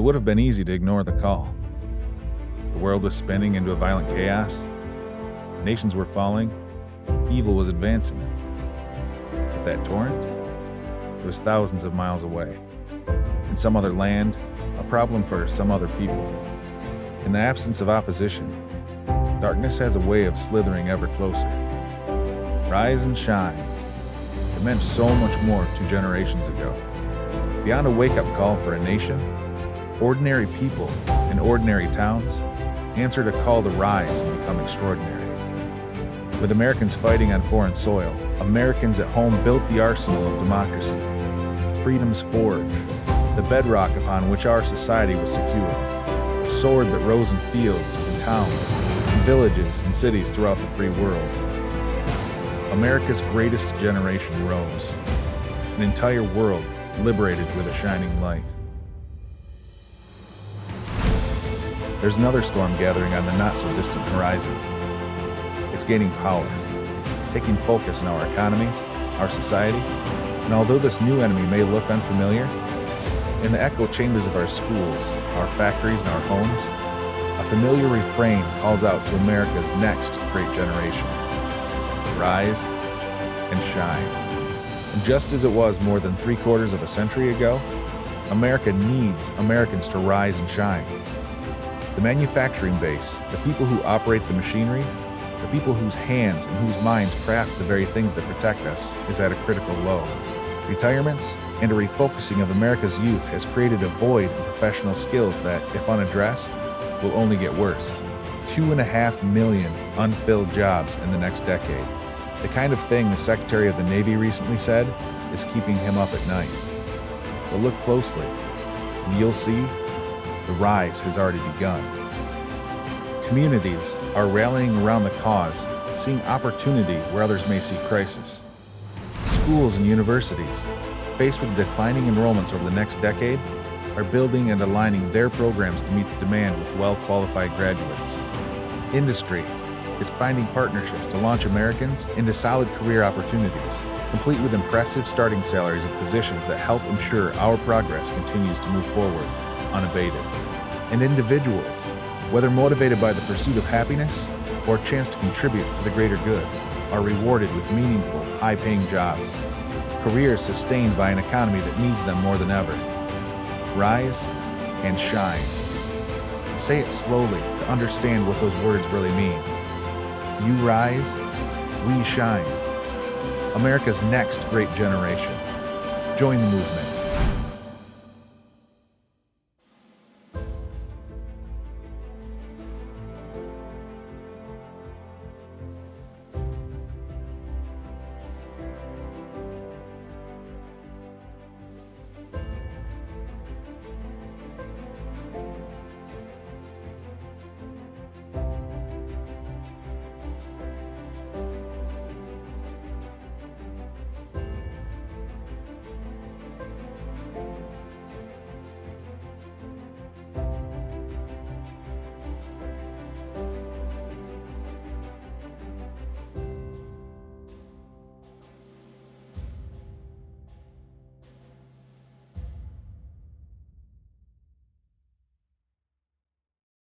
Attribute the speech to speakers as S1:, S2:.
S1: would have been easy to ignore the call. The world was spinning into a violent chaos. Nations were falling. Evil was advancing. But that torrent, it was thousands of miles away. In some other land, a problem for some other people. In the absence of opposition, darkness has a way of slithering ever closer. Rise and shine. It meant so much more 2 generations ago. Beyond a wake-up call for a nation, ordinary people in ordinary towns answered a call to rise and become extraordinary. With Americans fighting on foreign soil, Americans at home built the arsenal of democracy, freedom's forge, the bedrock upon which our society was secure, a sword that rose in fields and towns, in villages and cities throughout the free world. America's greatest generation rose, an entire world liberated with a shining light. There's another storm gathering on the not-so-distant horizon. It's gaining power, taking focus in our economy, our society, and although this new enemy may look unfamiliar, in the echo chambers of our schools, our factories, and our homes, a familiar refrain calls out to America's next great generation. Rise and shine. And just as it was more than 3/4 of a century ago, America needs Americans to rise and shine. The manufacturing base, the people who operate the machinery, the people whose hands and whose minds craft the very things that protect us, is at a critical low. Retirements and a refocusing of America's youth has created a void in professional skills that, if unaddressed, will only get worse. 2.5 million unfilled jobs in the next decade. The kind of thing the Secretary of the Navy recently said is keeping him up at night. But look closely, and you'll see the rise has already begun. Communities are rallying around the cause, seeing opportunity where others may see crisis. Schools and universities, faced with declining enrollments over the next decade, are building and aligning their programs to meet the demand with well-qualified graduates. Industry is finding partnerships to launch Americans into solid career opportunities, complete with impressive starting salaries and positions that help ensure our progress continues to move forward unabated. And individuals, whether motivated by the pursuit of happiness or a chance to contribute to the greater good, are rewarded with meaningful, high-paying jobs. Careers sustained by an economy that needs them more than ever. Rise and shine. Say it slowly to understand what those words really mean. You rise, we shine. America's next great generation. Join the movement.